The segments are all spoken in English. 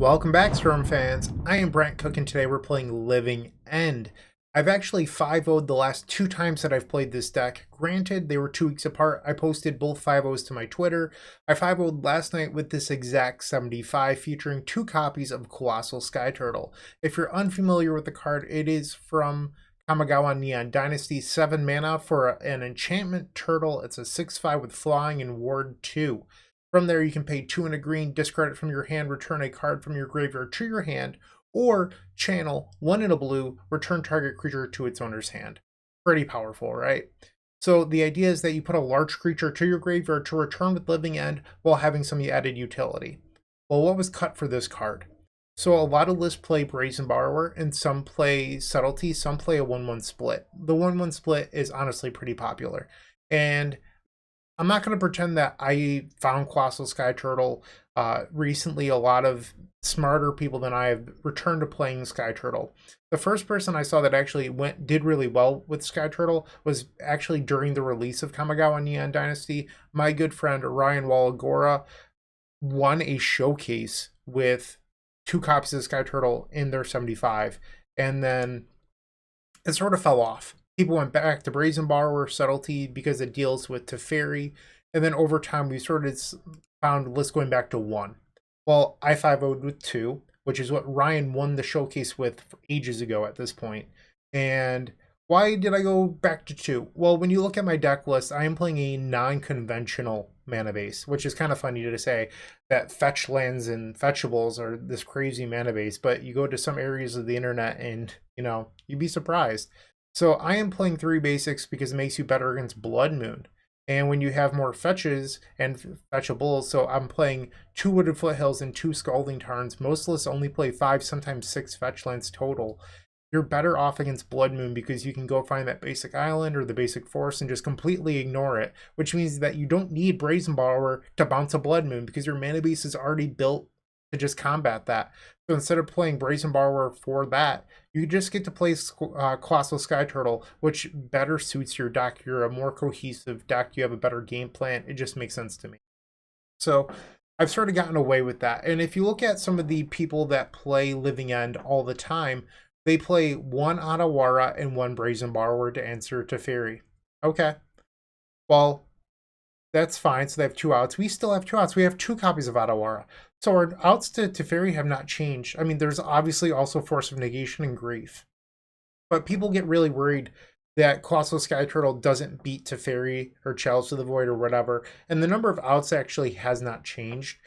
Welcome back, Storm fans. I am Bryant Cook, and today we're playing Living End. I've actually 5-0'd the last 2 times that I've played this deck. Granted, they were 2 weeks apart. I posted both 5-0s to my Twitter. I 5-0'd last night with this exact 75, featuring 2 copies of Colossal Skyturtle. If you're unfamiliar with the card, it is from Kamigawa Neon Dynasty, 7 mana for an enchantment turtle. It's a 6/5 with flying and ward 2. From there, you can pay 2 and a green, discard it from your hand, return a card from your graveyard to your hand, or channel 1 in a blue, return target creature to its owner's hand. Pretty powerful, right? So the idea is that you put a large creature to your graveyard to return with Living End while having some added utility. Well, what was cut for this card? So a lot of lists play Brazen Borrower, and some play Subtlety, some play a 1/1 split. The 1/1 split is honestly pretty popular. And I'm not going to pretend that I found Colossal Skyturtle recently. A lot of smarter people than I have returned to playing Skyturtle. The first person I saw that actually did really well with Skyturtle was actually during the release of Kamigawa Neon Dynasty. My good friend Ryan Walagora won a showcase with 2 copies of Skyturtle in their 75, and then it sort of fell off. People went back to Brazen Borrower, Subtlety, because it deals with Teferi, and then over time we sort of found lists going back to 1. Well, I 5-0'd with 2, which is what Ryan won the showcase with ages ago at this point. And why did I go back to 2? Well, when you look at my deck list, I am playing a non-conventional mana base, which is kind of funny to say that fetch lands and fetchables are this crazy mana base, but you go to some areas of the internet and, you'd be surprised. So I am playing 3 basics because it makes you better against Blood Moon. And when you have more fetches and fetchables, so I'm playing 2 Wooded Foothills and 2 Scalding Tarns. Most lists only play 5, sometimes 6 fetch lands total. You're better off against Blood Moon because you can go find that basic island or the basic forest and just completely ignore it, which means that you don't need Brazen Borrower to bounce a Blood Moon because your mana base is already built to just combat that. So instead of playing Brazen Borrower for that, you just get to play Colossal Skyturtle, which better suits your deck. You're a more cohesive deck. You have a better game plan. It just makes sense to me. So I've sort of gotten away with that. And if you look at some of the people that play Living End all the time, they play 1 Otawara and 1 Brazen Borrower to answer Teferi. Okay. Well, that's fine. So they have 2 outs. We still have 2 outs. We have 2 copies of Otawara. So our outs to Teferi have not changed. I mean, there's obviously also Force of Negation and Grief. But people get really worried that Colossal Skyturtle doesn't beat Teferi or Chalice of the Void or whatever. And the number of outs actually has not changed.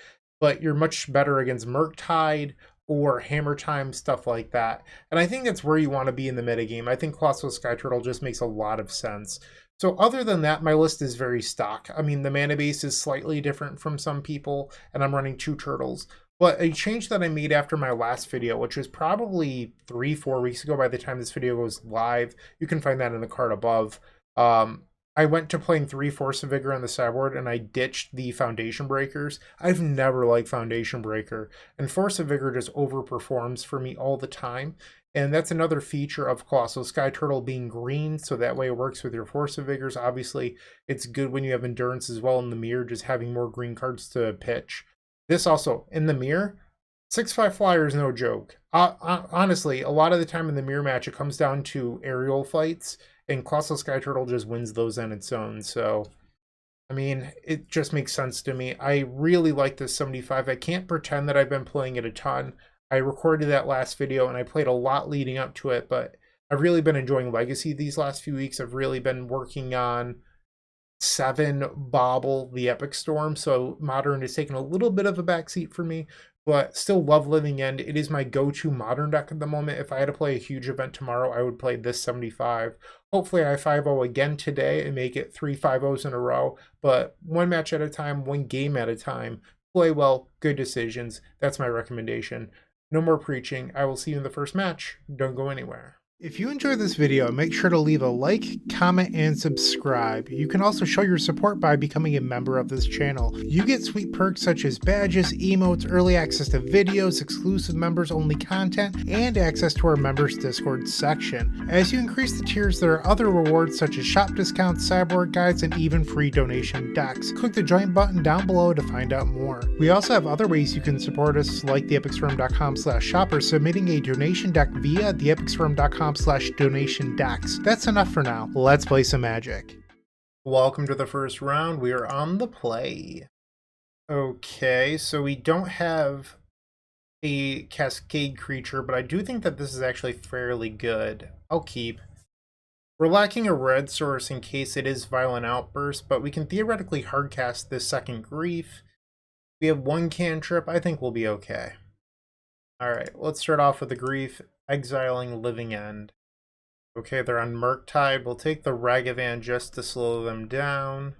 But you're much better against Murktide or Hammer Time, stuff like that. And I think that's where you want to be in the metagame. I think Colossal Skyturtle just makes a lot of sense. So other than that, my list is very stock. I mean, the mana base is slightly different from some people, and I'm running 2 turtles. But a change that I made after my last video, which was probably 3-4 weeks ago by the time this video goes live, you can find that in the card above. I went to playing 3 Force of Vigor on the sideboard, and I ditched the Foundation Breakers. I've never liked Foundation Breaker, and Force of Vigor just overperforms for me all the time. And that's another feature of Colossal Skyturtle being green, so that way it works with your Force of Vigors. Obviously, it's good when you have Endurance as well in the mirror, just having more green cards to pitch. This also, in the mirror, 6/5 flyer is no joke. Honestly, a lot of the time in the mirror match, it comes down to aerial fights, and Colossal Skyturtle just wins those on its own. So, I mean, it just makes sense to me. I really like this 75. I can't pretend that I've been playing it a ton. I recorded that last video and I played a lot leading up to it, but I've really been enjoying Legacy these last few weeks. I've really been working on 7 Bobble, the Epic Storm, so Modern is taking a little bit of a backseat for me, but still love Living End. It is my go-to Modern deck at the moment. If I had to play a huge event tomorrow, I would play this 75. Hopefully I 5-0 again today and make it 3 5-0s in a row, but 1 match at a time, 1 game at a time. Play well, good decisions. That's my recommendation. No more preaching. I will see you in the first match. Don't go anywhere. If you enjoyed this video, make sure to leave a like, comment, and subscribe. You can also show your support by becoming a member of this channel. You get sweet perks such as badges, emotes, early access to videos, exclusive members only content, and access to our members Discord section. As you increase the tiers, there are other rewards such as shop discounts, sideboard guides, and even free donation decks. Click the join button down below to find out more. We also have other ways you can support us, like theepicstorm.com/shop or submitting a donation deck via theepicstorm.com/donation decks. That's enough for now. Let's play some Magic. Welcome to the first round. We are on the play. Okay, so we don't have a cascade creature, but I do think that this is actually fairly good. I'll keep. We're lacking a red source in case it is Violent Outburst, but we can theoretically hardcast this second Grief. We have one cantrip. I think we'll be okay. Alright, let's start off with the Grief, exiling Living End. Okay, they're on Murktide. We'll take the Ragavan just to slow them down.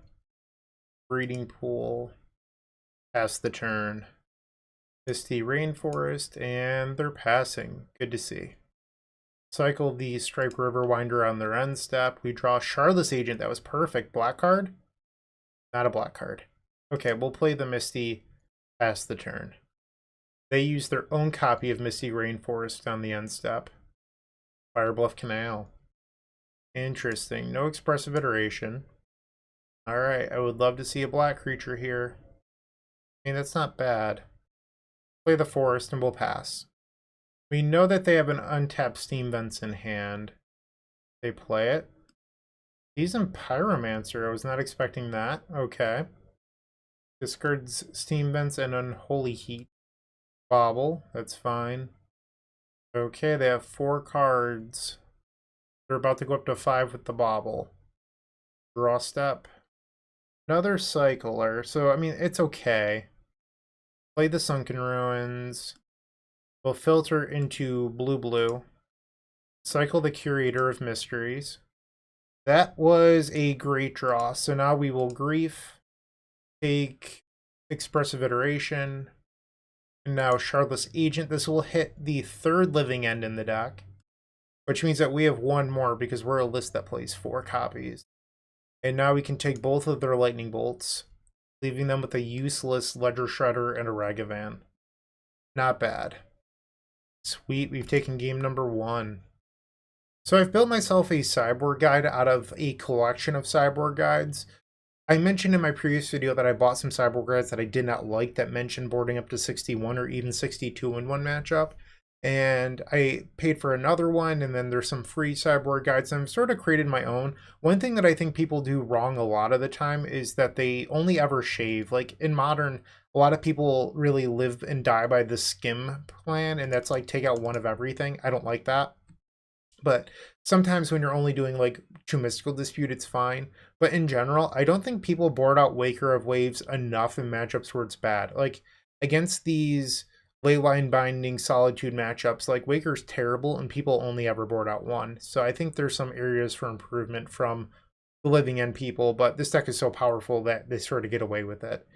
Breeding Pool. Pass the turn. Misty Rainforest, and they're passing. Good to see. Cycle the Striped Riverwinder on their end step. We draw Shardless Agent. That was perfect. Black card? Not a black card. Okay, we'll play the Misty. Pass the turn. They use their own copy of Misty Rainforest on the end step. Firebluff Canal. Interesting. No expressive iteration. Alright, I would love to see a black creature here. I mean, that's not bad. Play the Forest and we'll pass. We know that they have an untapped Steam Vents in hand. They play it. He's in Pyromancer. I was not expecting that. Okay. Discards Steam Vents and Unholy Heat. Bobble. That's fine. Okay, they have 4 cards. They're about to go up to 5 with the Bobble. Draw step. Another Cycler. So, I mean, it's okay. Play the Sunken Ruins. We'll filter into blue-blue. Cycle the Curator of Mysteries. That was a great draw. So now we will Grief. Take Expressive Iteration. And now Shardless Agent. This will hit the 3rd Living End in the deck. Which means that we have one more because we're a list that plays 4 copies. And now we can take both of their Lightning Bolts, leaving them with a useless Ledger Shredder and a Ragavan. Not bad. Sweet, we've taken game number 1. So I've built myself a sideboard guide out of a collection of sideboard guides. I mentioned in my previous video that I bought some sideboard guides that I did not like that mentioned boarding up to 61 or even 62 in one matchup. And I paid for another one, and then there's some free sideboard guides, and I've sort of created my own. One thing that I think people do wrong a lot of the time is that they only ever shave. Like in Modern, a lot of people really live and die by the skim plan, and that's like take out one of everything. I don't like that. But sometimes when you're only doing like 2 Mystical Dispute, it's fine. But in general, I don't think people board out Waker of Waves enough in matchups where it's bad. Like against these Leyline Binding Solitude matchups, like Waker's terrible and people only ever board out 1. So I think there's some areas for improvement from the Living End people, but this deck is so powerful that they sort of get away with it.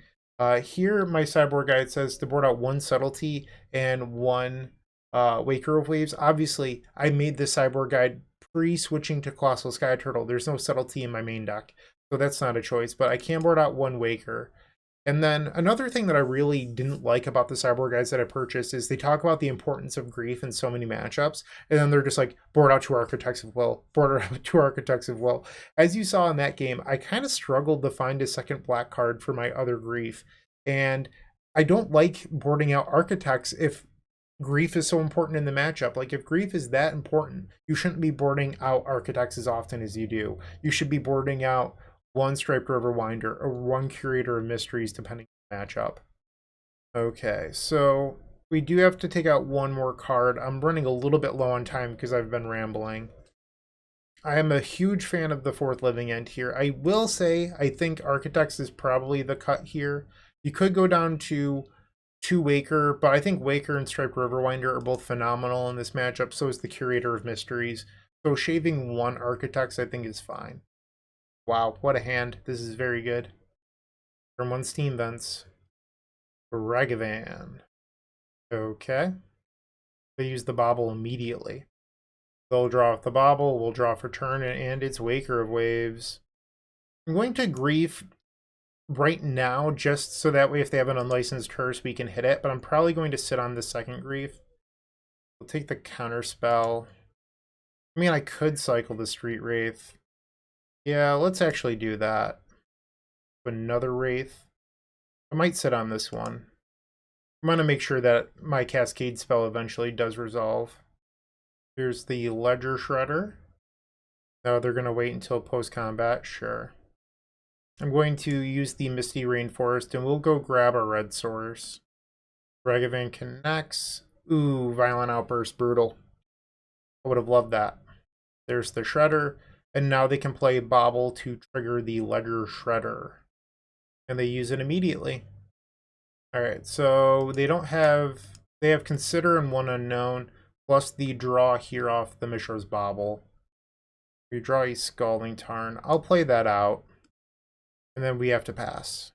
Here, my sideboard guide says to board out 1 Subtlety and 1 Waker of Waves. Obviously, I made this sideboard guide pre-switching to Colossal Skyturtle. There's no Subtlety in my main deck, so that's not a choice, but I can board out 1 Waker. And then another thing that I really didn't like about the sideboard guides that I purchased is they talk about the importance of Grief in so many matchups, and then they're just like, board out 2 Architects of Will, board out 2 Architects of Will. As you saw in that game, I kind of struggled to find a second black card for my other Grief, and I don't like boarding out Architects if Grief is so important in the matchup. Like if Grief is that important, you shouldn't be boarding out Architects as often as you do. You should be boarding out 1 Striped Riverwinder or 1 Curator of Mysteries depending on the matchup. Okay, so we do have to take out 1 more card. I'm running a little bit low on time because I've been rambling. I am a huge fan of the 4th Living End here. I will say I think Architects is probably the cut here. You could go down to 2 Waker, but I think Waker and Striped Riverwinder are both phenomenal in this matchup. So is the Curator of Mysteries. So shaving 1 Architects I think is fine. Wow, what a hand. This is very good. Turn 1 Steam Vents. Ragavan. Okay. They use the Bobble immediately. They'll draw off the bauble, we'll draw for turn, and it's Waker of Waves. I'm going to Grief right now, just so that way if they have an unlicensed curse, we can hit it, but I'm probably going to sit on the second Grief. We'll take the counter spell. I mean, I could cycle the Street Wraith. Yeah, let's actually do that. Another Wraith. I might sit on this one. I'm going to make sure that my cascade spell eventually does resolve. Here's the Ledger Shredder. No, they're going to wait until post-combat. Sure. I'm going to use the Misty Rainforest, and we'll go grab our red source. Ragavan connects. Ooh, Violent Outburst, brutal. I would have loved that. There's the Shredder, and now they can play Bauble to trigger the Ledger Shredder. And they use it immediately. Alright, so they have Consider and one Unknown, plus the draw here off the Mishra's Bauble. We draw a Scalding Tarn. I'll play that out. And then we have to pass.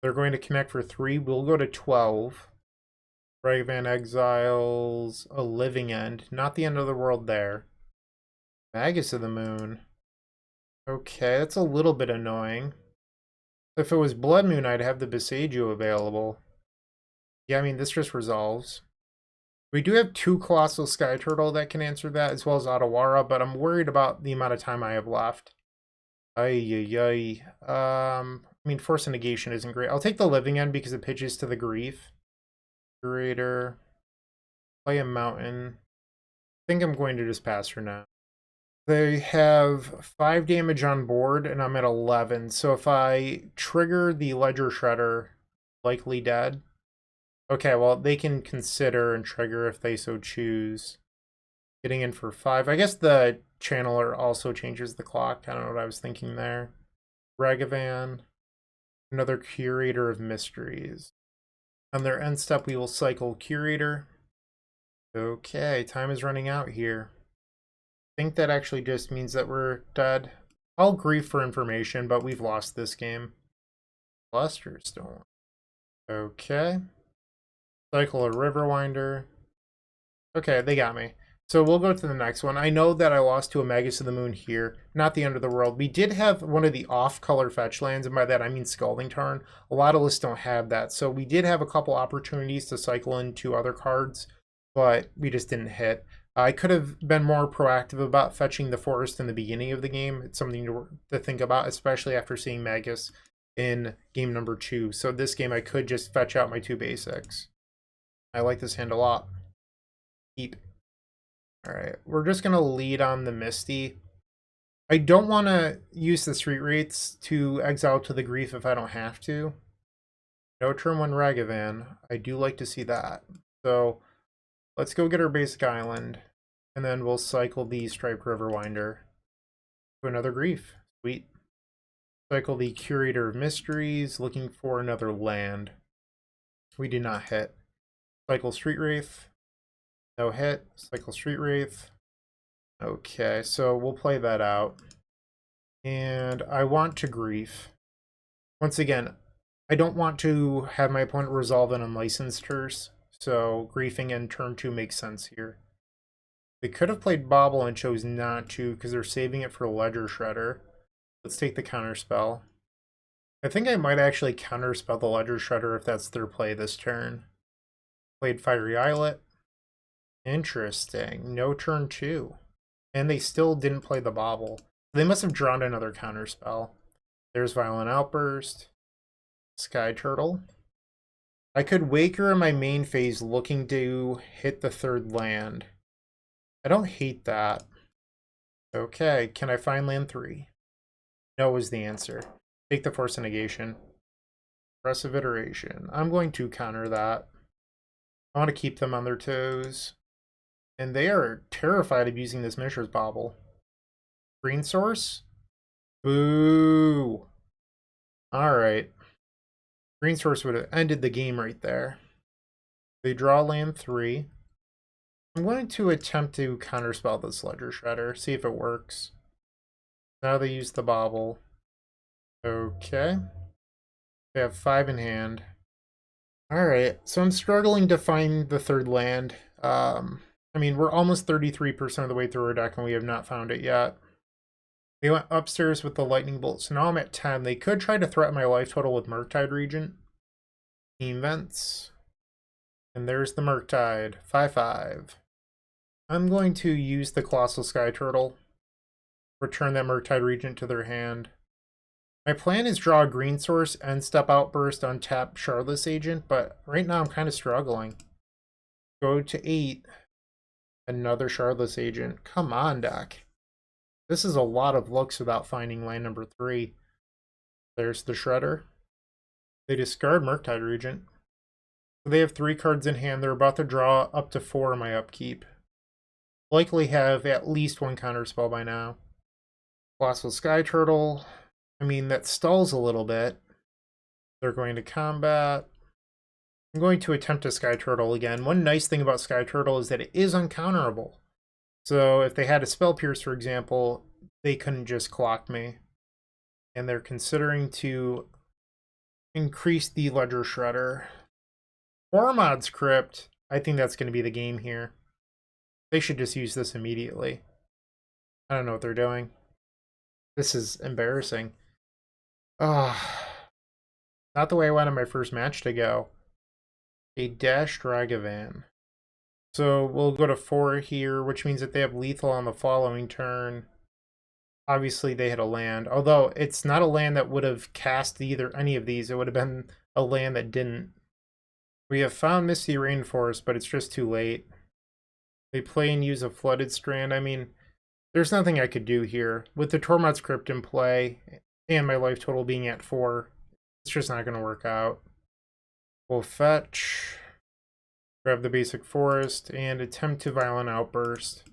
They're going to connect for 3. We'll go to 12. Ragavan exiles a Living End. Not the end of the world there. Magus of the Moon. Okay, that's a little bit annoying. If it was Blood Moon, I'd have the Besagio available. Yeah, I mean, this just resolves. We do have 2 Colossal Skyturtle that can answer that, as well as Otawara, but I'm worried about the amount of time I have left. I mean, Force of Negation isn't great. I'll take the Living End because it pitches to the Grief. Curator. Play a Mountain. I think I'm going to just pass for now. They have 5 damage on board, and I'm at 11. So if I trigger the Ledger Shredder, likely dead. Okay, well, they can consider and trigger if they so choose. Getting in for 5. I guess the Channeler also changes the clock. I don't know what I was thinking there. Ragavan. Another Curator of Mysteries. On their end step, we will cycle Curator. Okay, time is running out here. I think that actually just means that we're dead. I'll grieve for information, but we've lost this game. Luster Storm. Okay. Cycle a Riverwinder. Okay, they got me. So we'll go to the next one. I know that I lost to a Magus of the Moon here, not the end of the world. We did have one of the off-color fetch lands, and by that I mean Scalding Tarn. A lot of lists don't have that, so we did have a couple opportunities to cycle into other cards, but we just didn't hit. I could have been more proactive about fetching the forest in the beginning of the game. It's something to think about, especially after seeing Magus in game number 2. So this game I could just fetch out my 2 basics. I like this hand a lot. Keep. Alright, we're just going to lead on the Misty. I don't want to use the Street Wraiths to exile to the Grief if I don't have to. No turn 1 Ragavan. I do like to see that. So let's go get our basic island, and then we'll cycle the Striped Riverwinder to another Grief. Sweet. Cycle the Curator of Mysteries, looking for another land. We did not hit. Cycle Street Wraith. No hit. Cycle Street Wraith. Okay, so we'll play that out. And I want to Grief. Once again, I don't want to have my opponent resolve an unlicensed curse, so griefing in turn 2 makes sense here. They could have played Bauble and chose not to because they're saving it for Ledger Shredder. Let's take the counter spell. I think I might actually counterspell the Ledger Shredder if that's their play this turn. Played Fiery Islet. Interesting. No turn 2. And they still didn't play the Bauble. They must have drawn another counterspell. There's Violent Outburst. Skyturtle. I could Waker in my main phase looking to hit the 3rd land. I don't hate that. Okay, can I find land 3? No is the answer. Take the Force of Negation. Aggressive Iteration. I'm going to counter that. I want to keep them on their toes. And they are terrified of using this Mishra's Bauble. Green source? Boo! Alright. Green source would have ended the game right there. They draw land 3. I'm going to attempt to counterspell this Ledger Shredder, see if it works. Now they use the Bauble. Okay. They have 5 in hand. Alright, so I'm struggling to find the 3rd land. I mean, we're almost 33% of the way through our deck and we have not found it yet. They went upstairs with the lightning bolt, so now I'm at 10. They could try to threaten my life total with Murktide Regent. Team Vents. And there's the Murktide. 5/5. I'm going to use the Colossal Skyturtle. Return that Murktide Regent to their hand. My plan is draw a green source and step Outburst on tap Shardless Agent, but right now I'm kind of struggling. Go to 8. Another Shardless Agent. Come on, deck. This is a lot of looks without finding land number 3. There's the Shredder. They discard Murktide Regent. So they have 3 cards in hand. They're about to draw up to 4 in my upkeep. Likely have at least 1 counterspell by now. Colossal Skyturtle. I mean, that stalls a little bit. They're going to combat. I'm going to attempt a Skyturtle again. One nice thing about Skyturtle is that it is uncounterable. So if they had a Spell Pierce, for example, they couldn't just clock me. And they're considering to increase the Ledger Shredder. Formod's Crypt. I think that's going to be the game here. They should just use this immediately. I don't know what they're doing. This is embarrassing. Ah, not the way I wanted my first match to go. A Dash Dragavan. So we'll go to 4 here, which means that they have lethal on the following turn. Obviously they had a land, although it's not a land that would have cast either any of these. It would have been a land that didn't. We have found Misty Rainforest, but it's just too late. They play and use a Flooded Strand. I mean, there's nothing I could do here. With the Tormod's Crypt in play, and my life total being at 4, it's just not going to work out. We'll fetch, grab the basic forest, and attempt to Violent Outburst.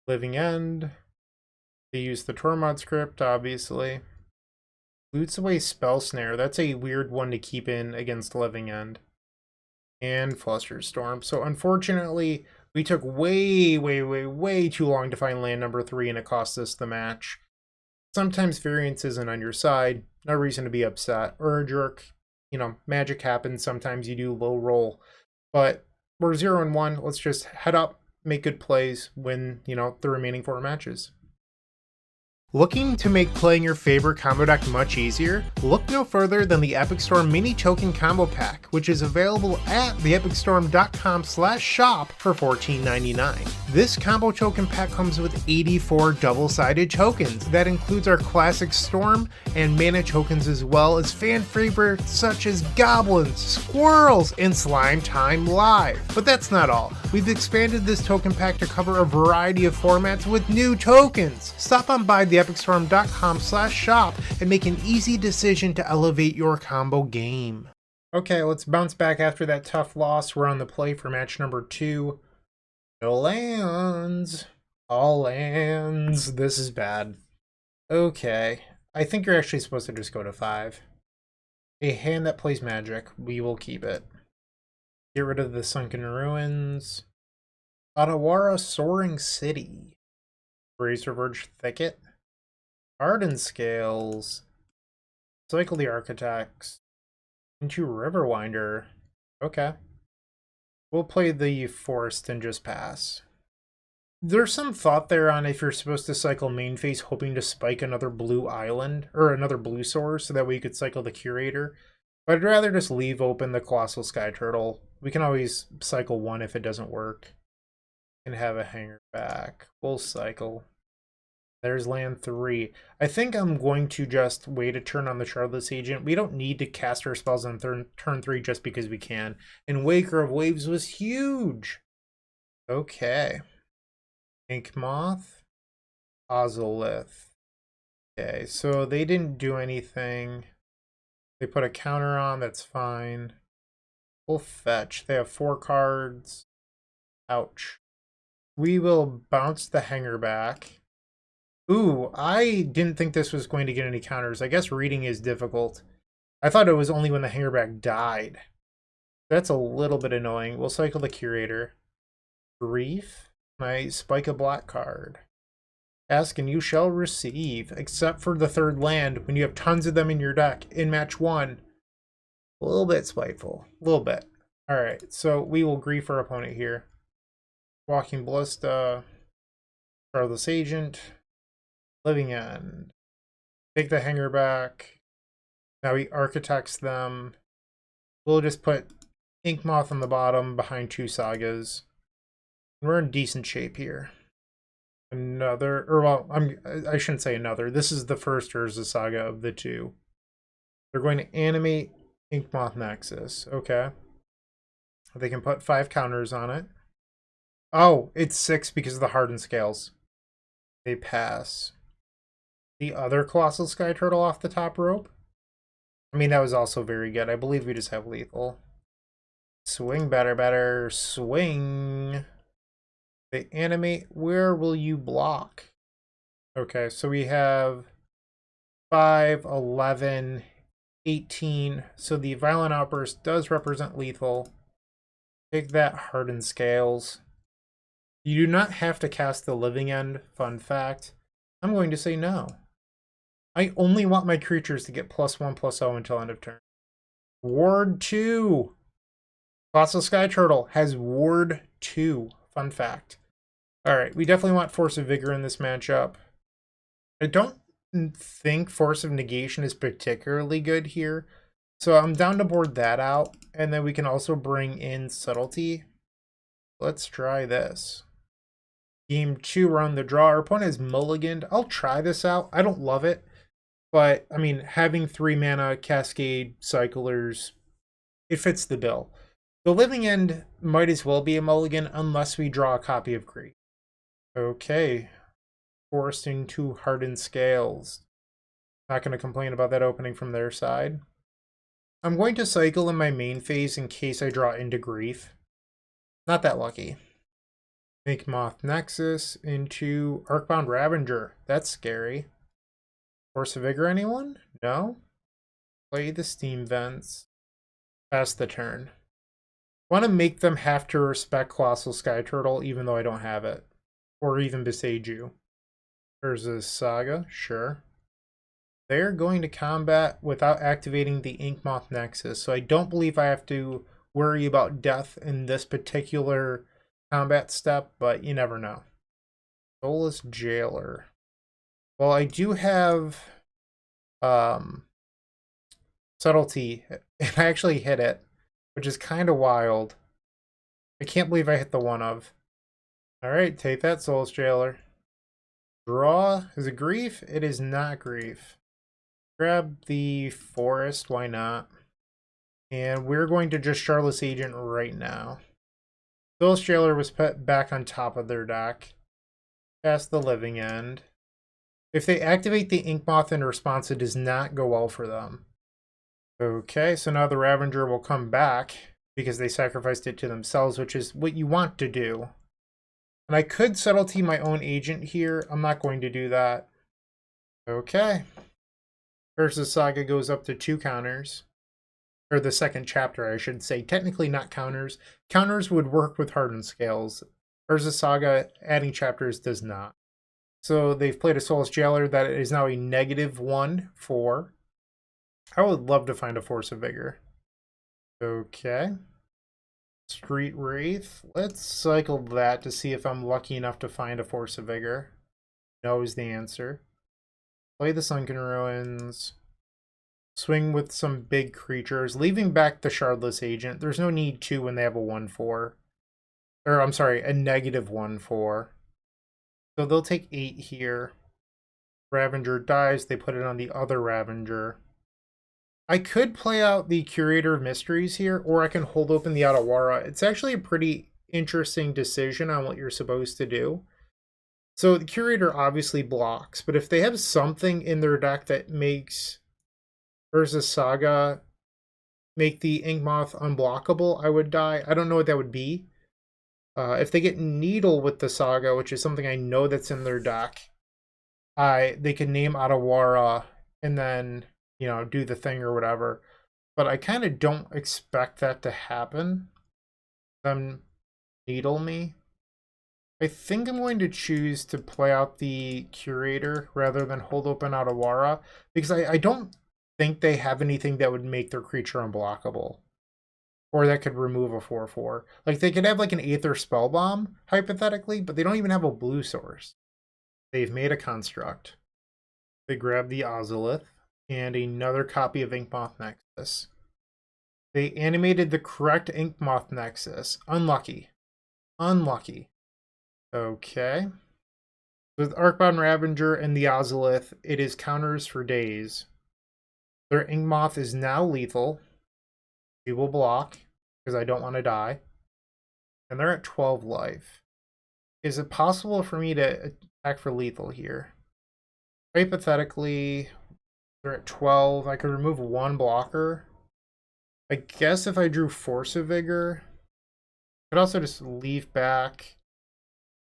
Living End. They use the Tormod's Crypt, obviously. Loots away Spell Snare. That's a weird one to keep in against Living End. And Flusterstorm. So unfortunately, we took way too long to find land number 3, and it cost us the match. Sometimes variance isn't on your side. No reason to be upset or a jerk. You know, magic happens. Sometimes you do low roll. But we're 0-1. Let's just head up, make good plays, win, you know, the remaining 4 matches. Looking to make playing your favorite combo deck much easier? Look no further than the Epic Storm Mini Token Combo Pack, which is available at theepicstorm.com/shop for $14.99. This combo token pack comes with 84 double-sided tokens. That includes our classic Storm and mana tokens, as well as fan favorites such as Goblins, Squirrels, and Slime Time Live. But that's not all. We've expanded this token pack to cover a variety of formats with new tokens. Stop on by theepicstorm.com/shop and make an easy decision to elevate your combo game. Okay, let's bounce back after that tough loss. We're on the play for match number 2. No lands. All lands. This is bad. Okay, I think you're actually supposed to just go to 5. A hand that plays magic. We will keep it. Get rid of the Sunken Ruins. Otawara Soaring City. Razor Verge Thicket. Hardened Scales. Cycle the Architects. Into Riverwinder. Okay. We'll play the Forest and just pass. There's some thought there on if you're supposed to cycle main phase hoping to spike another blue island, or another blue source, so that way you could cycle the Curator. But I'd rather just leave open the Colossal Skyturtle. We can always cycle 1 if it doesn't work. And have a hanger back. We'll cycle. There's land 3. I think I'm going to just wait a turn on the Shardless Agent. We don't need to cast our spells on turn 3 just because we can. And Waker of Waves was huge. Okay. Ink Moth. Ozolith. Okay, so they didn't do anything. They put a counter on, that's fine. We'll fetch. They have 4 cards. Ouch. We will bounce the hanger back. Ooh, I didn't think this was going to get any counters. I guess reading is difficult. I thought it was only when the hangerback died. That's a little bit annoying. We'll cycle the Curator. Grief. I spike a black card. Ask and you shall receive, except for the 3rd land when you have tons of them in your deck in match 1. A little bit spiteful. A little bit. Alright, so we will grief our opponent here. Walking Ballista, Shardless Agent, Living End. Take the hanger back. Now he architects them. We'll just put Ink Moth on the bottom behind 2 sagas. We're in decent shape here. Another, or well, I shouldn't say another. This is the first Urza Saga of the 2. They're going to animate Ink Moth Nexus. Okay. They can put 5 counters on it. Oh, it's 6 because of the Hardened scales. They pass. The other Colossal Skyturtle off the top rope. I mean, that was also very good. I believe we just have lethal. Swing better, swing. They animate. Where will you block? Okay, so we have 5, 11, 18. So the Violent Outburst does represent lethal. Take that, Hardened scales. You do not have to cast the Living End, fun fact. I'm going to say no. I only want my creatures to get +1/+0 until end of turn. Ward 2. Colossal Skyturtle has Ward 2. Fun fact. Alright, we definitely want Force of Vigor in this matchup. I don't think Force of Negation is particularly good here. So I'm down to board that out. And then we can also bring in Subtlety. Let's try this. Game 2, we're on the draw. Our opponent is mulliganed. I'll try this out. I don't love it. But, I mean, having 3 mana cascade cyclers, it fits the bill. The Living End might as well be a mulligan unless we draw a copy of Creek. Okay. Forcing 2 Hardened scales. Not going to complain about that opening from their side. I'm going to cycle in my main phase in case I draw into Grief. Not that lucky. Ink Moth Nexus into Arcbound Ravager. That's scary. Force of Vigor, anyone? No? Play the Steam Vents. Pass the turn. Want to make them have to respect Colossal Skyturtle even though I don't have it. Or even Besage You. There's a Saga, sure. They're going to combat without activating the Ink Moth Nexus, so I don't believe I have to worry about death in this particular combat step, but you never know. Soulless Jailer. Well, I do have Subtlety, and I actually hit it, which is kind of wild. I can't believe I hit the one of. Alright, take that, Soulless Jailer. Draw. Is it Grief? It is not Grief. Grab the Forest, why not? And we're going to just Shardless Agent right now. Soulless Jailer was put back on top of their deck. Cast the Living End. If they activate the Ink Moth in response, it does not go well for them. Okay, so now the Ravager will come back because they sacrificed it to themselves, which is what you want to do. And I could Subtlety my own agent here. I'm not going to do that. Okay. Urza Saga goes up to 2 counters. Or the second chapter, I should say. Technically not counters. Counters would work with Hardened scales. Urza Saga adding chapters does not. So they've played a Soulless Jailer that is now a -1/4. I would love to find a Force of Vigor. Okay. Street Wraith. Let's cycle that to see if I'm lucky enough to find a Force of Vigor. No is the answer. Play the Sunken Ruins. Swing with some big creatures, leaving back the Shardless Agent. There's no need to when they have a 1/4. Or, I'm sorry, a -1/4. So they'll take 8 here. Ravager dies, they put it on the other Ravager. I could play out the Curator of Mysteries here, or I can hold open the Otawara. It's actually a pretty interesting decision on what you're supposed to do. So the Curator obviously blocks, but if they have something in their deck that makes Urza Saga make the Ink Moth unblockable, I would die. I don't know what that would be. If they get Needle with the Saga, which is something I know that's in their deck, they can name Otawara and then, you know, do the thing or whatever. But I kind of don't expect that to happen. Them Needle me. I think I'm going to choose to play out the Curator rather than hold open Otawara, because I don't think they have anything that would make their creature unblockable. Or that could remove a 4/4. Like, they could have like an Aether Spellbomb, hypothetically, but they don't even have a blue source. They've made a construct. They grab the Ozolith and another copy of Inkmoth Nexus. They animated the correct Inkmoth Nexus. Unlucky. Unlucky. Okay. With Arcbound Ravager and the Ozolith, it is counters for days. Their Inkmoth is now lethal. We will block, because I don't want to die. And they're at 12 life. Is it possible for me to attack for lethal here? Hypothetically, they're at 12. I could remove one blocker. I guess if I drew Force of Vigor, I could also just leave back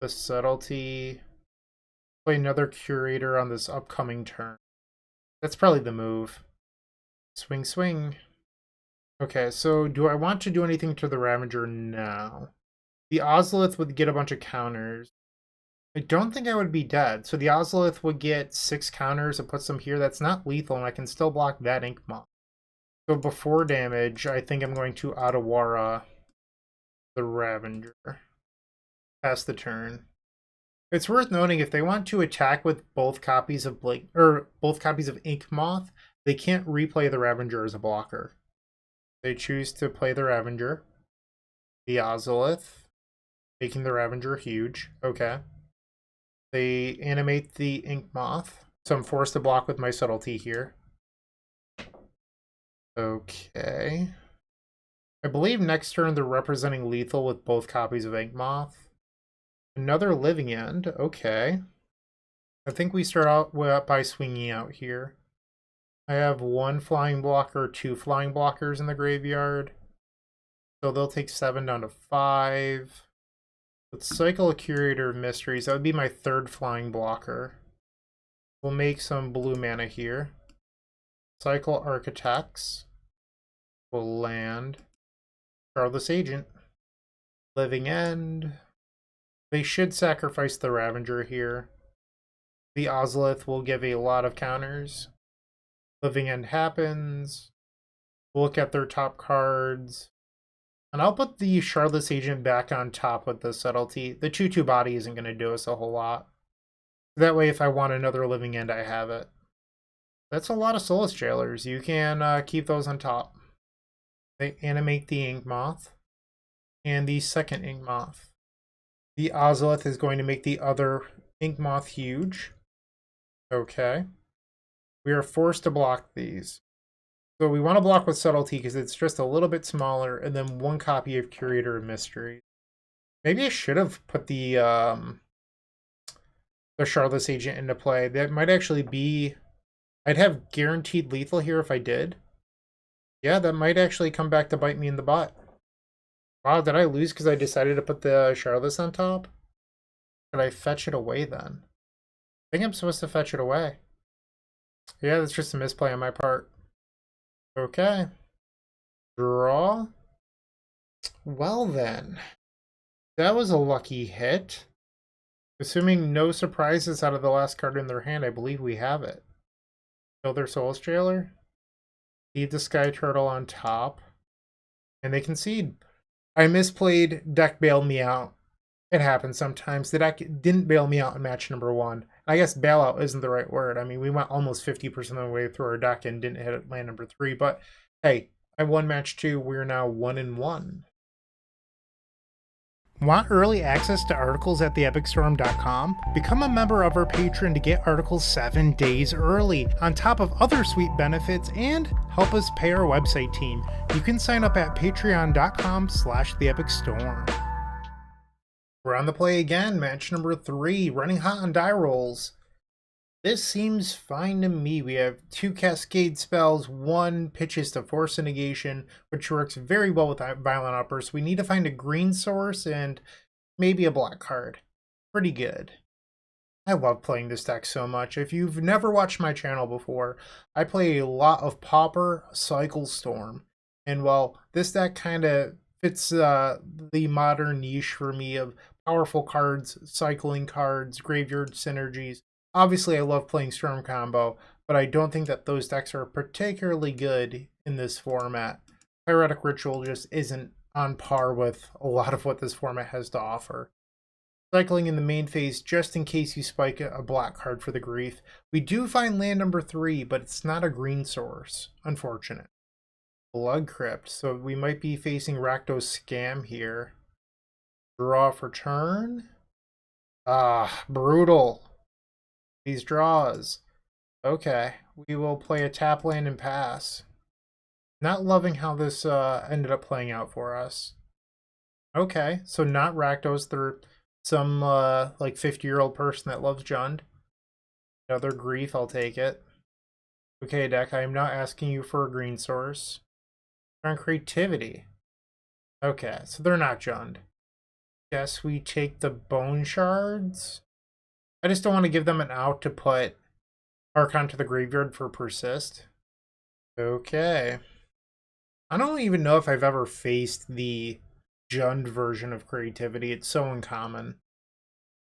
the Subtlety, play another Curator on this upcoming turn. That's probably the move. Swing, swing. Okay, so do I want to do anything to the Ravager now? The Ozolith would get a bunch of counters. I don't think I would be dead. So the Ozolith would get 6 counters and put some here. That's not lethal, and I can still block that Inkmoth. So before damage, I think I'm going to Otawara the Ravager. Pass the turn. It's worth noting, if they want to attack with both copies of both copies of Inkmoth, they can't replay the Ravager as a blocker. They choose to play the Ravager. The Ozolith, making the Ravager huge. Okay. They animate the Inkmoth, so I'm forced to block with my Subtlety here. Okay. I believe next turn they're representing lethal with both copies of Inkmoth. Another Living End. Okay. I think we start out by swinging out here. I have 1 flying blocker, 2 flying blockers in the graveyard. So they'll take 7 down to 5. Let's cycle a Curator of Mysteries. That would be my 3rd flying blocker. We'll make some blue mana here. Cycle Architects. We'll land Shardless Agent. Living End. They should sacrifice the Ravager here. The Ozolith will give a lot of counters. Living End happens. We'll look at their top cards. And I'll put the Shardless Agent back on top with the Subtlety. The 2/2 body isn't going to do us a whole lot. That way, if I want another Living End, I have it. That's a lot of Soulless Jailers. You can keep those on top. They animate the Inkmoth. And the second Inkmoth. The Ozolith is going to make the other Inkmoth huge. Okay. We are forced to block these. So we want to block with Subtlety because it's just a little bit smaller, and then 1 copy of Curator of Mystery. Maybe I should have put the Shardless Agent into play. That might actually be... I'd have guaranteed lethal here if I did. Yeah, that might actually come back to bite me in the butt. Wow, did I lose because I decided to put the Shardless on top? Should I fetch it away then? I think I'm supposed to fetch it away. Yeah, that's just a misplay on my part. Okay. Draw. Well then. That was a lucky hit. Assuming no surprises out of the last card in their hand, I believe we have it. Kill their Soulless Jailer. Leave the Skyturtle on top. And they concede. I misplayed. Deck bailed me out. It happens sometimes. The deck didn't bail me out in match number 1. I guess bailout isn't the right word. I mean, we went almost 50% of the way through our deck and didn't hit land number 3. But hey, I won match 2. We're now 1-1. Want early access to articles at theepicstorm.com? Become a member of our Patreon to get articles 7 days early, on top of other sweet benefits, and help us pay our website team. You can sign up at patreon.com/theepicstorm. We're on the play again, match number 3, running hot on die rolls. This seems fine to me. We have 2 cascade spells, 1 pitches to force a negation, which works very well with Violent Outburst. We need to find a green source and maybe a black card. Pretty good. I love playing this deck so much. If you've never watched my channel before, I play a lot of Pauper, Cycle Storm. And while this deck kind of fits the modern niche for me of powerful cards, cycling cards, graveyard synergies, obviously I love playing Storm Combo, but I don't think that those decks are particularly good in this format. Pyretic Ritual just isn't on par with a lot of what this format has to offer. Cycling in the main phase just in case you spike a black card for the grief. We do find land number 3, but it's not a green source. Unfortunate. Blood Crypt, so we might be facing Rakdos Scam here. Draw for turn. Ah, brutal. These draws. Okay, we will play a tap land and pass. Not loving how this ended up playing out for us. Okay, so not Rakdos. They're some like 50-year-old person that loves Jund. Another grief, I'll take it. Okay, deck, I am not asking you for a green source. On creativity. Okay, so they're not Jund. Guess we take the bone shards. I just don't want to give them an out to put Archon to the graveyard for persist. Okay. I don't even know if I've ever faced the Jund version of creativity. It's so uncommon.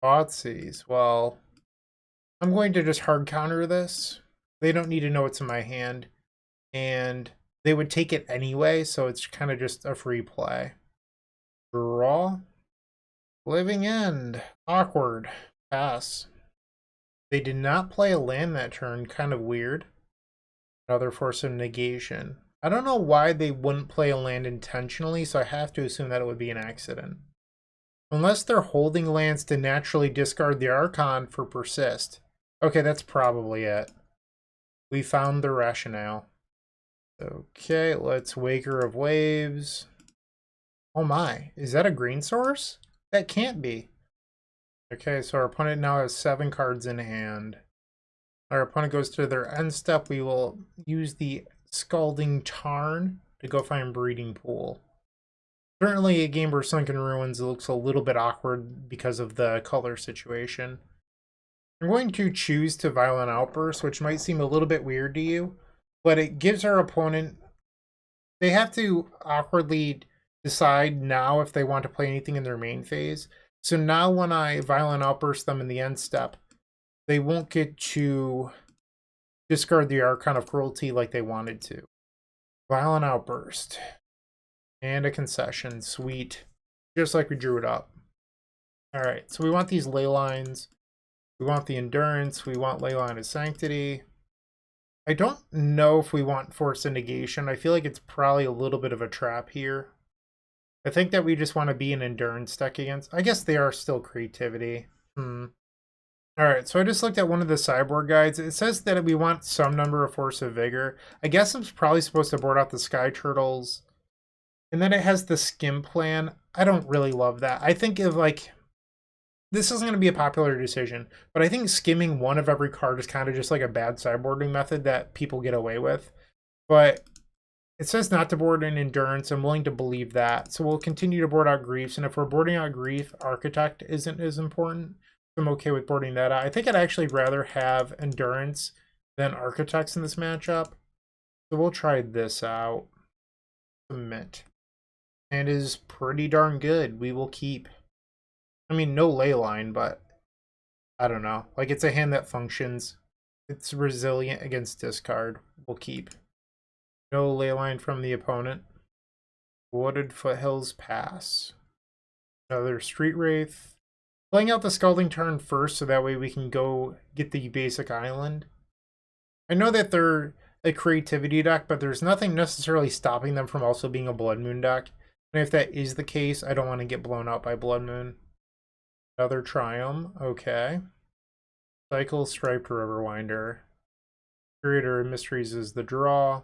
Thoughtseize. Well, I'm going to just hard counter this. They don't need to know what's in my hand. And they would take it anyway, so it's kind of just a free play. Draw. Living End. Awkward. Pass. They did not play a land that turn. Kind of weird. Another Force of Negation. I don't know why they wouldn't play a land intentionally, so I have to assume that it would be an accident. Unless they're holding lands to naturally discard the Archon for persist. Okay, that's probably it. We found the rationale. Okay, let's Waker of Waves. Oh my, is that a green source? That can't be. Okay, so our opponent now has 7 cards in hand. Our opponent goes to their end step. We will use the Scalding Tarn to go find Breeding Pool. Certainly a game where Sunken Ruins looks a little bit awkward because of the color situation. I'm going to choose to Violent Outburst, which might seem a little bit weird to you, but it gives our opponent, they have to awkwardly decide now if they want to play anything in their main phase. So now when I Violent Outburst them in the end step, they won't get to discard the Archon of Cruelty like they wanted to. Violent Outburst. And a concession. Sweet. Just like we drew it up. Alright, so we want these ley lines. We want the Endurance. We want Leyline of Sanctity. I don't know if we want Force of Negation. I feel like it's probably a little bit of a trap here. I think that we just want to be an Endurance deck against. I guess they are still Creativity. Alright, so I just looked at one of the sideboard guides. It says that we want some number of Force of Vigor. I guess I'm probably supposed to board out the Skyturtles. And then it has the Skim plan. I don't really love that. I think of like, this isn't going to be a popular decision, but I think skimming one of every card is kind of just like a bad sideboarding method that people get away with. But it says not to board in Endurance. I'm willing to believe that. So we'll continue to board out Griefs. And if we're boarding out Grief, Architect isn't as important. So I'm okay with boarding that out. I think I'd actually rather have Endurance than Architects in this matchup. So we'll try this out. Submit. And is pretty darn good. We will keep. I mean, no Leyline, but I don't know. Like, it's a hand that functions. It's resilient against discard. We'll keep. No Leyline from the opponent. Wooded Foothills Pass. Another Street Wraith. Playing out the Scalding Tarn first, so that way we can go get the basic island. I know that they're a creativity deck, but there's nothing necessarily stopping them from also being a Blood Moon deck. And if that is the case, I don't want to get blown out by Blood Moon. Another Triumph. Okay. Cycle Striped Riverwinder. Creator of Mysteries is the draw.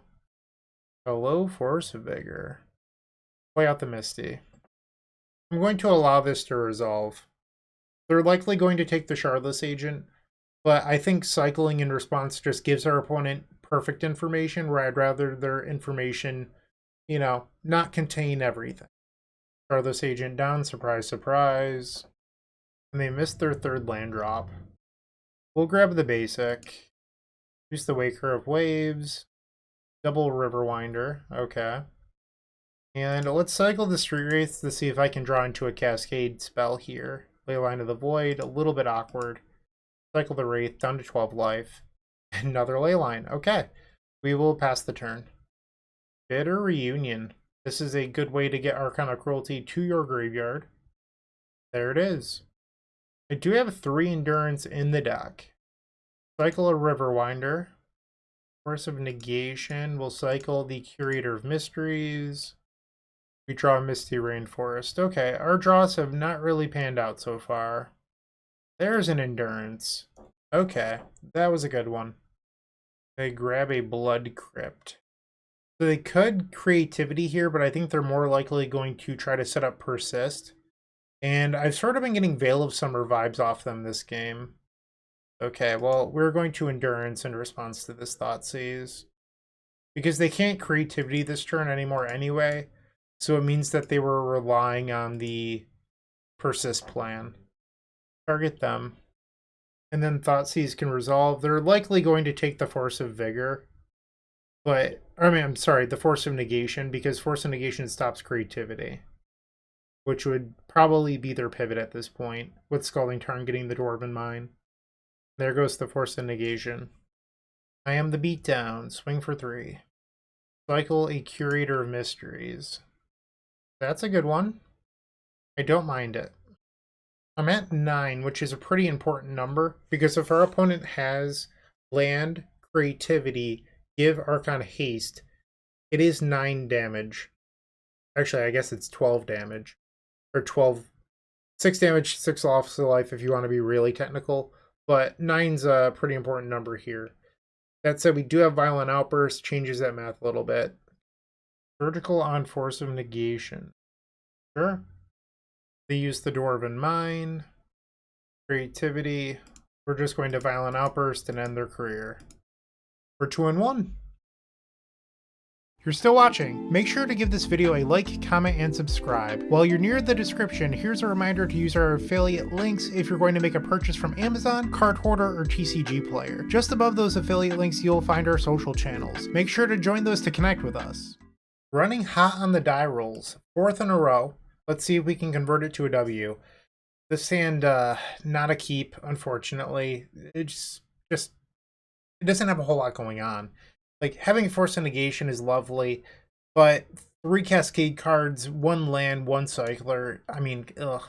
Hello, Force of Vigor. Play out the Misty. I'm going to allow this to resolve. They're likely going to take the Shardless Agent, but I think cycling in response just gives our opponent perfect information, where I'd rather their information, you know, not contain everything. Shardless Agent down, surprise, surprise. And they missed their 3rd land drop. We'll grab the basic. Use the Waker of Waves. Double Riverwinder. Okay. And let's cycle the Street Wraiths to see if I can draw into a Cascade spell here. Leyline of the Void, a little bit awkward. Cycle the Wraith down to 12 life. Another Leyline. Okay. We will pass the turn. Bitter Reunion. This is a good way to get Arcana Cruelty to your graveyard. There it is. I do have 3 Endurance in the deck. Cycle a Riverwinder. Force of Negation. We'll cycle the Curator of Mysteries. We draw a Misty Rainforest. Okay, our draws have not really panned out so far. There's an Endurance. Okay, that was a good one. They grab a Blood Crypt. So they could Creativity here, but I think they're more likely going to try to set up Persist. And I've sort of been getting Veil of Summer vibes off them this game. Okay, well, we're going to Endurance in response to this Thoughtseize. Because they can't Creativity this turn anymore anyway. So it means that they were relying on the Persist plan. Target them. And then Thoughtseize can resolve. They're likely going to take the Force of Vigor. But, I mean, I'm sorry, the Force of Negation, because Force of Negation stops Creativity. Which would probably be their pivot at this point, with Scalding Tarn getting the Dwarven Mine. There goes the Force of Negation. I am the Beatdown. Swing for 3. Cycle a Curator of Mysteries. That's a good one. I don't mind it. I'm at 9, which is a pretty important number, because if our opponent has land, creativity, give Archon haste, it is 9 damage. Actually, I guess it's 12 damage. Or 6 damage, 6 loss to life if you want to be really technical. But 9's a pretty important number here. That said, we do have Violent Outburst, changes that math a little bit. Vertical on Force of Negation. Sure. They use the Dwarven Mine. Creativity. We're just going to Violent Outburst and end their career. We're 2-1. If you're still watching, make sure to give this video a like, comment, and subscribe. While you're near the description, here's a reminder to use our affiliate links if you're going to make a purchase from Amazon, Card Hoarder, or TCG Player. Just above those affiliate links, you'll find our social channels. Make sure to join those to connect with us. Running hot on the die rolls, 4th in a row. Let's see if we can convert it to a W. This hand, not a keep, unfortunately. It just it doesn't have a whole lot going on. Like, having Force of Negation is lovely, but 3 Cascade cards, 1 land, 1 Cycler, I mean, ugh.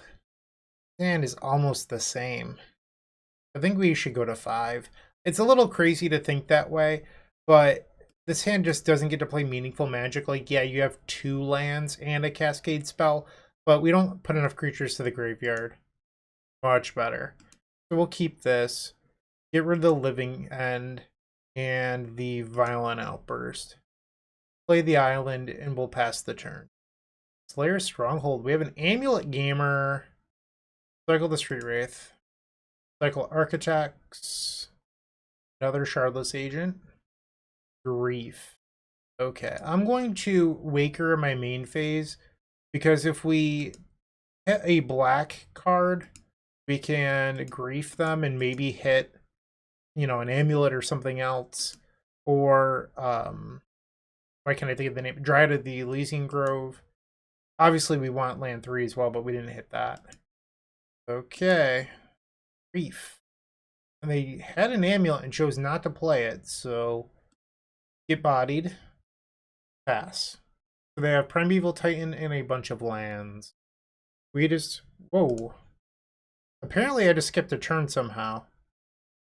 Hand is almost the same. I think we should go to 5. It's a little crazy to think that way, but this hand just doesn't get to play meaningful Magic. Like, yeah, you have 2 lands and a Cascade spell, but we don't put enough creatures to the graveyard. Much better. So we'll keep this. Get rid of the Living End and the Violent Outburst. Play the island and we'll pass the turn. Slayer's Stronghold. We have an Amulet Gamer. Cycle the Street Wraith. Cycle Architects. Another Shardless Agent. Grief. Okay, I'm going to Waker in my main phase, because if we hit a black card, we can Grief them and maybe hit, you know, an Amulet or something else. Or, why can't I think of the name? Dryad of the Elysian Grove. Obviously, we want land 3 as well, but we didn't hit that. Okay. Grief. And they had an Amulet and chose not to play it, so get bodied. Pass. So they have Primeval Titan and a bunch of lands. We just... Whoa. Apparently I just skipped a turn somehow.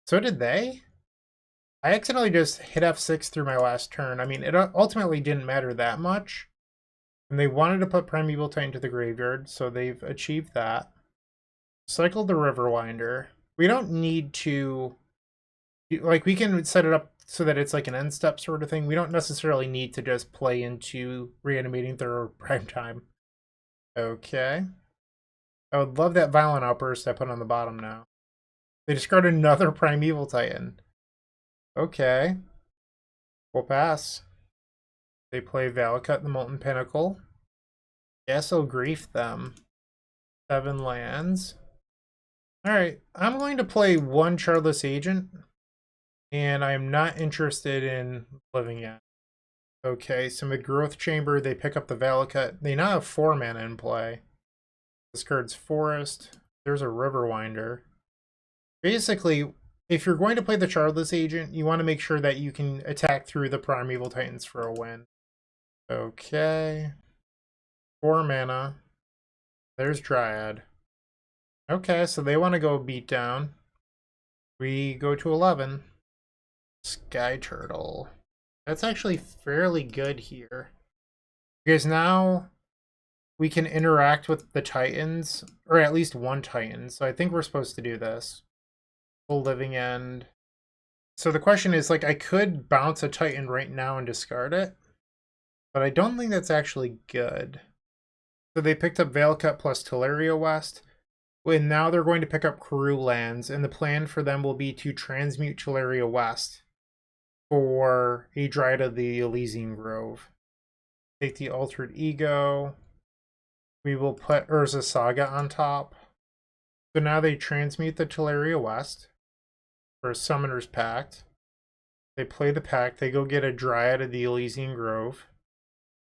So did they? I accidentally just hit F6 through my last turn. I mean, it ultimately didn't matter that much. And they wanted to put Primeval Titan to the graveyard, so they've achieved that. Cycled the Riverwinder. We don't need to... Like, we can set it up so that it's like an end step sort of thing. We don't necessarily need to just play into Reanimating their prime time. Okay. I would love that Violent Outburst I put on the bottom now. They discarded another Primeval Titan. Okay. We'll pass. They play Valakut the Molten Pinnacle. Guess I'll Grief them. 7 lands. Alright, I'm going to play 1 Shardless Agent. And I'm not interested in living yet. Okay, so mid-growth chamber, they pick up the Valakut. They now have 4 mana in play. This card's Forest. There's a Riverwinder. Basically, if you're going to play the Shardless Agent, you want to make sure that you can attack through the Primeval Titans for a win. Okay. 4 mana. There's Dryad. Okay, so they want to go beat down. We go to 11. Skyturtle. That's actually fairly good here. Because now we can interact with the Titans, or at least one Titan. So I think we're supposed to do this. Full Living End. So the question is, like, I could bounce a Titan right now and discard it, but I don't think that's actually good. So they picked up Veilcut plus Teleria West, and now they're going to pick up Karoo lands, and the plan for them will be to transmute Teleria West for a Dryad of the Elysian Grove. Take the Altered Ego. We will put Urza Saga on top. So now they transmute the Teleria West for a Summoner's Pact. They play the pact. They go get a Dryad of the Elysian Grove.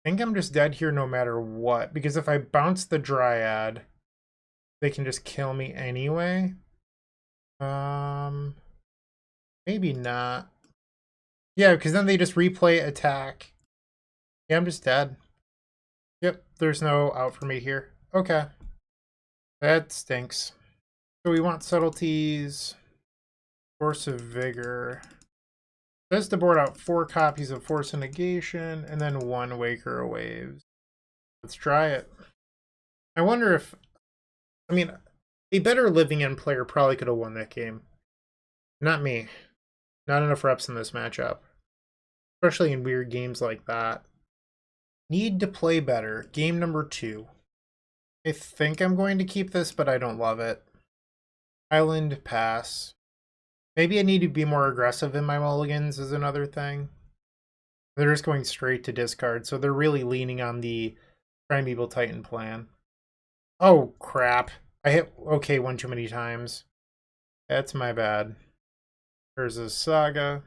I think I'm just dead here no matter what, because if I bounce the Dryad, they can just kill me anyway. Maybe not. Yeah, because then they just replay attack. Yeah, I'm just dead. Yep, there's no out for me here. Okay. That stinks. So we want subtleties. Force of Vigor. Says to board out 4 copies of Force of Negation, and then 1 Waker of Waves. Let's try it. I wonder if... I mean, a better Living End player probably could have won that game. Not me. Not enough reps in this matchup. Especially in weird games like that. Need to play better. Game number 2. I think I'm going to keep this, but I don't love it. Island, pass. Maybe I need to be more aggressive in my mulligans is another thing. They're just going straight to discard, so they're really leaning on the Primeval Titan plan. Oh, crap. I hit OK one too many times. That's my bad. There's a Saga.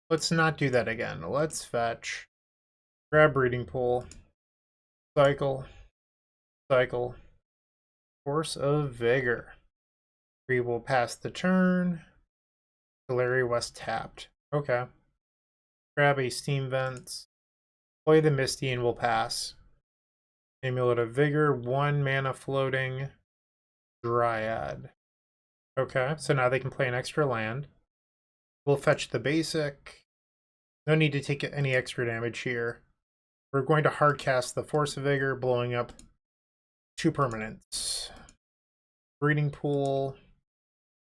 Let's not do that again. Let's fetch. Grab Breeding Pool. Cycle. Cycle. Force of Vigor. We will pass the turn. Teleria West tapped. Okay. Grab a Steam Vents. Play the Misty and we'll pass. Amulet of Vigor. 1 mana floating. Dryad. Okay, so now they can play an extra land. We'll fetch the basic. No need to take any extra damage here. We're going to hardcast the Force of Vigor, blowing up 2 permanents. Breeding Pool.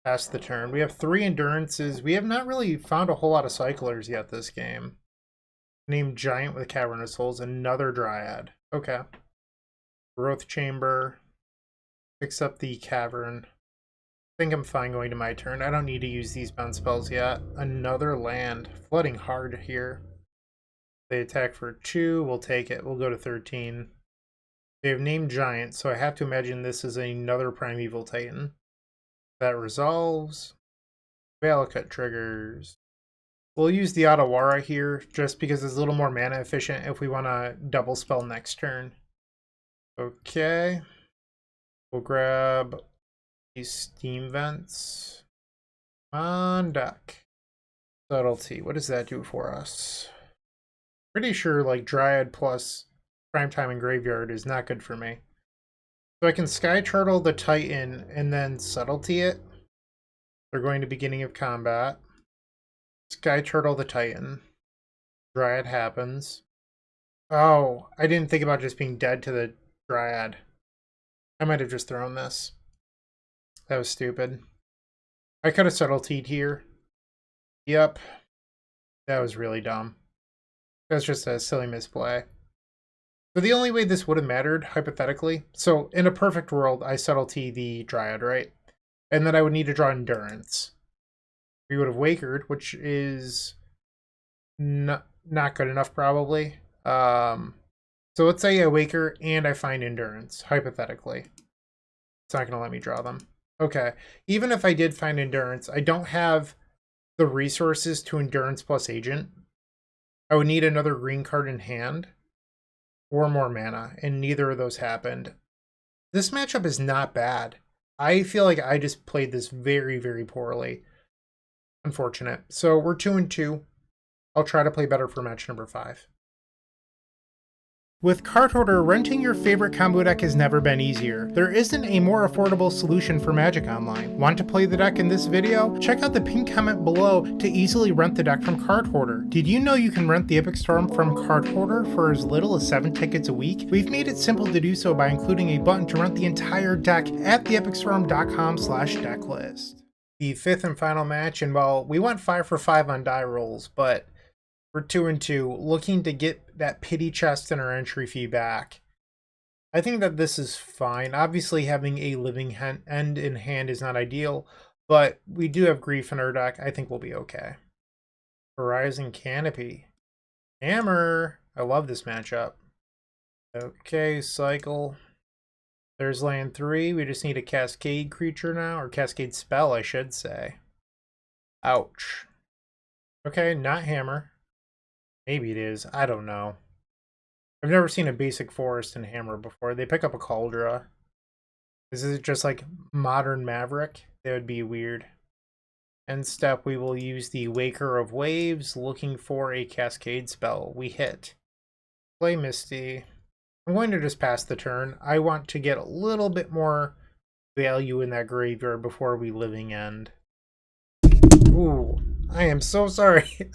Pass the turn. We have 3 endurances. We have not really found a whole lot of cyclers yet this game. Named Giant with Cavernous Souls. Another Dryad. Okay. Growth Chamber. Picks up the Cavern. I think I'm fine going to my turn. I don't need to use these bound spells yet. Another land. Flooding hard here. They attack for 2. We'll take it. We'll go to 13. They have named Giant, so I have to imagine this is another Primeval Titan. That resolves. Veilcut triggers. We'll use the Otawara here, just because it's a little more mana efficient if we want to double spell next turn. Okay. We'll grab these Steam Vents. On deck. Subtlety. What does that do for us? Pretty sure like Dryad plus Primetime and Graveyard is not good for me. So I can Skyturtle the Titan and then Subtlety it. They're going to beginning of combat. Skyturtle the Titan. Dryad happens. Oh, I didn't think about just being dead to the Dryad. I might have just thrown this. That was stupid. I could have Subtletied here. Yep. That was really dumb. That's just a silly misplay. So the only way this would have mattered, hypothetically, so in a perfect world, I Subtlety the Dryad, right? And then I would need to draw Endurance. We would have Wakered, which is not good enough, probably. So let's say I Waker and I find Endurance, hypothetically. It's not going to let me draw them. Okay. Even if I did find Endurance, I don't have the resources to Endurance plus Agent. I would need another green card in hand. Or more mana, and neither of those happened. This matchup is not bad. I feel like I just played this very, very poorly. Unfortunate. So we're 2-2. I'll try to play better for match number 5. With Card Hoarder, renting your favorite combo deck has never been easier. There isn't a more affordable solution for Magic Online. Want to play the deck in this video? Check out the pinned comment below to easily rent the deck from Card Hoarder. Did you know you can rent the Epic Storm from Card Hoarder for as little as 7 tickets a week? We've made it simple to do so by including a button to rent the entire deck at theepicstorm.com/decklist. The fifth and final match, and well, we went 5 for 5 on die rolls, but we're 2-2, looking to get that pity chest and our entry fee back. I think that this is fine. Obviously, having a living end in hand is not ideal, but we do have grief in our deck. I think we'll be okay. Horizon Canopy. Hammer. I love this matchup. Okay, cycle. There's land 3. We just need a cascade creature now, or cascade spell, I should say. Ouch. Okay, not hammer. Maybe it is. I don't know. I've never seen a basic forest in Hammer before. They pick up a Cauldra. Is it just like modern Maverick? That would be weird. End step, we will use the Waker of Waves, looking for a Cascade spell. We hit. Play Misty. I'm going to just pass the turn. I want to get a little bit more value in that graveyard before we living end. Ooh, I am so sorry.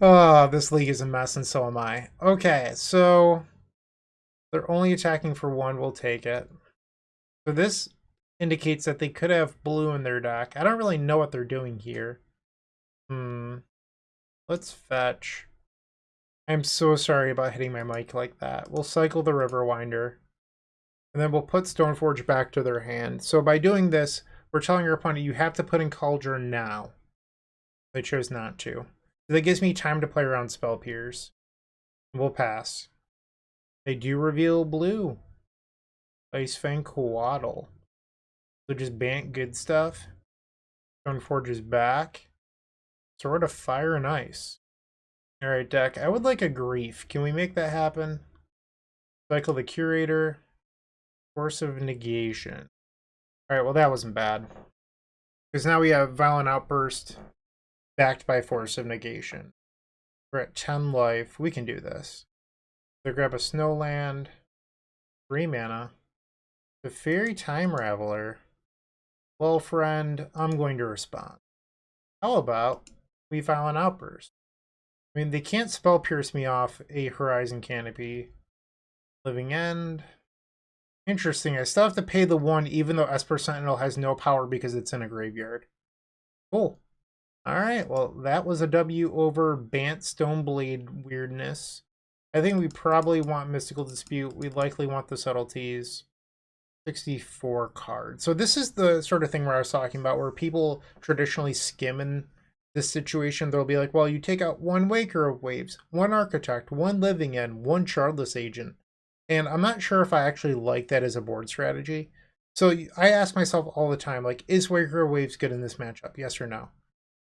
Oh, this league is a mess, and so am I. Okay, so they're only attacking for 1. We'll take it. So this indicates that they could have blue in their deck. I don't really know what they're doing here. Let's fetch. I'm so sorry about hitting my mic like that. We'll cycle the Riverwinder, and then we'll put Stoneforge back to their hand. So by doing this, we're telling your opponent you have to put in Cauldron now. They chose not to. That gives me time to play around Spell Pierce. We'll pass. They do reveal blue. Icefang Coatl. So just Bant good stuff. Stoneforge is back. Sword of Fire and Ice. Alright, deck. I would like a Grief. Can we make that happen? Cycle the Curator. Force of Negation. Alright, well that wasn't bad. Because now we have Violent Outburst backed by Force of Negation. We're at 10 life. We can do this. So grab a Snowland. 3 mana. The Fairy Time Raveler. Well, friend, I'm going to respond. How about we Violent Outburst? I mean, they can't Spell Pierce me off a Horizon Canopy. Living End. Interesting. I still have to pay the 1 even though Esper Sentinel has no power because it's in a graveyard. Cool. Alright, well, that was a W over Bant Stoneblade weirdness. I think we probably want Mystical Dispute. We likely want the Subtleties. 64 cards. So this is the sort of thing where I was talking about, where people traditionally skim in this situation. They'll be like, well, you take out 1 Waker of Waves, 1 Architect, 1 Living End, 1 Shardless Agent. And I'm not sure if I actually like that as a board strategy. So I ask myself all the time, like, is Waker of Waves good in this matchup? Yes or no?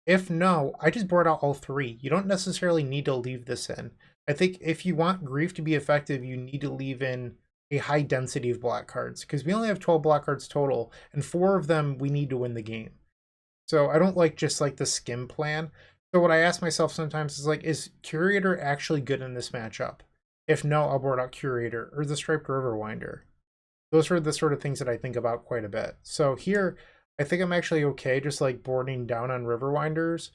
If no, I just board out all 3. You don't necessarily need to leave this in. I think if you want Grief to be effective, you need to leave in a high density of black cards, because we only have 12 black cards total, and 4 of them we need to win the game. So I don't like just like the skim plan. So what I ask myself sometimes is like, is Curator actually good in this matchup? If no, I'll board out Curator or the Striped Riverwinder. Those are the sort of things that I think about quite a bit. So here, I think I'm actually okay just like boarding down on Riverwinders,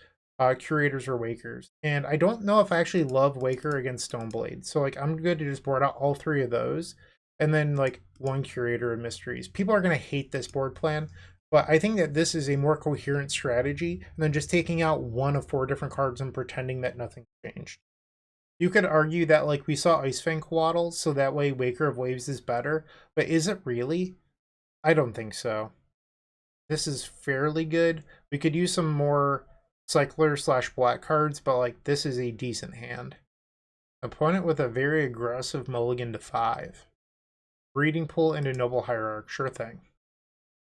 Curators, or Wakers. And I don't know if I actually love Waker against Stoneblade. So like I'm good to just board out all 3 of those and then like 1 Curator of Mysteries. People are going to hate this board plan, but I think that this is a more coherent strategy than just taking out 1 of 4 different cards and pretending that nothing changed. You could argue that like we saw Icefang Coatl, so that way Waker of Waves is better, but is it really? I don't think so. This is fairly good. We could use some more cycler / black cards, but like this is a decent hand. Opponent with a very aggressive mulligan to 5. Breeding Pool into Noble Hierarch, sure thing.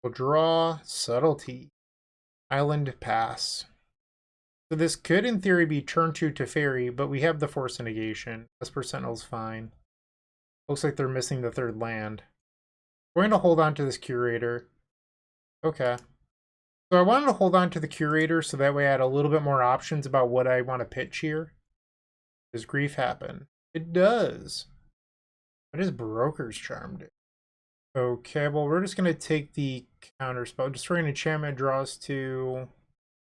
We'll draw Subtlety. Island pass. So this could in theory be turn 2 to Fairy, but we have the Force of Negation. Esper Sentinel's fine. Looks like they're missing the 3rd land. We're going to hold on to this Curator. Okay. So I wanted to hold on to the Curator so that way I had a little bit more options about what I want to pitch here. Does Grief happen? It does. What does Broker's Charm do? Okay, well, we're just going to take the counter spell. Destroy an enchantment draws to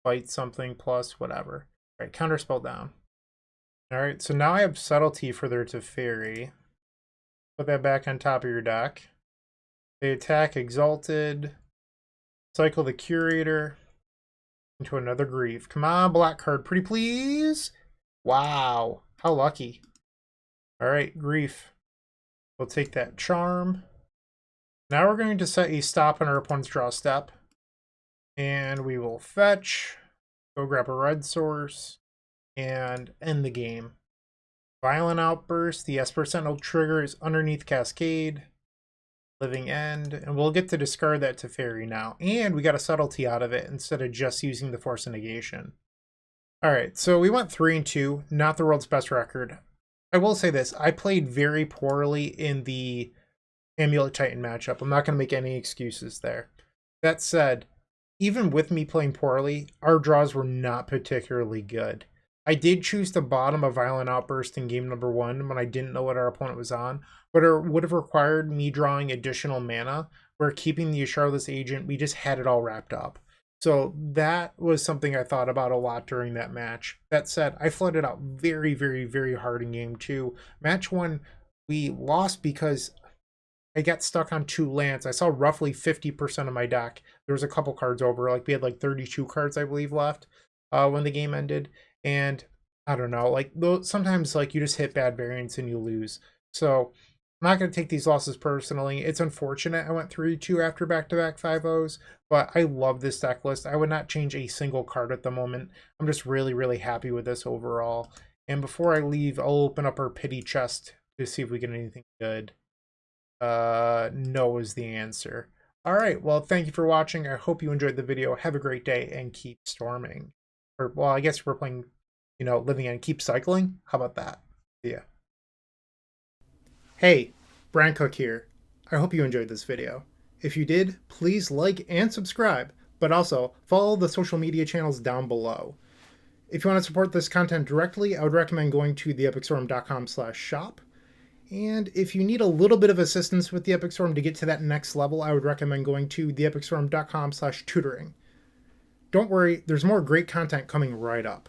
fight something plus whatever. All right, counter spell down. All right, so now I have Subtlety for their Teferi. Put that back on top of your deck. They attack Exalted. Cycle the Curator into another Grief. Come on, black card, pretty please. Wow, how lucky. All right, Grief. We'll take that Charm. Now we're going to set a stop on our opponent's draw step. And we will fetch, go grab a red source, and end the game. Violent Outburst, the Esper Sentinel trigger is underneath Cascade. Living End, and we'll get to discard that Teferi now. And we got a Subtlety out of it instead of just using the Force of Negation. Alright, so we went 3-2, not the world's best record. I will say this, I played very poorly in the Amulet Titan matchup. I'm not going to make any excuses there. That said, even with me playing poorly, our draws were not particularly good. I did choose to bottom a Violent Outburst in game number 1 when I didn't know what our opponent was on, but it would have required me drawing additional mana, where keeping the Shardless Agent, we just had it all wrapped up. So that was something I thought about a lot during that match. That said, I flooded out very, very, very hard in game 2. Match 1, we lost because I got stuck on 2 lands. I saw roughly 50% of my deck. There was a couple cards over, like we had like 32 cards, I believe, left when the game ended. And I don't know, like sometimes like you just hit bad variants and you lose. So I'm not going to take these losses personally. It's unfortunate I went 3-2 after back-to-back 5-0s, but I love this deck list. I would not change a single card at the moment. I'm just really, really happy with this overall. And before I leave, I'll open up our pity chest to see if we get anything good. No is the answer. All right, well, thank you for watching. I hope you enjoyed the video. Have a great day and keep storming. Or, well, I guess we're playing, Living End. Keep cycling. How about that? See ya. Hey, Bryant Cook here. I hope you enjoyed this video. If you did, please like and subscribe, but also follow the social media channels down below. If you want to support this content directly, I would recommend going to theepicstorm.com/shop. And if you need a little bit of assistance with the Epic Storm to get to that next level, I would recommend going to theepicstorm.com/tutoring. Don't worry, there's more great content coming right up.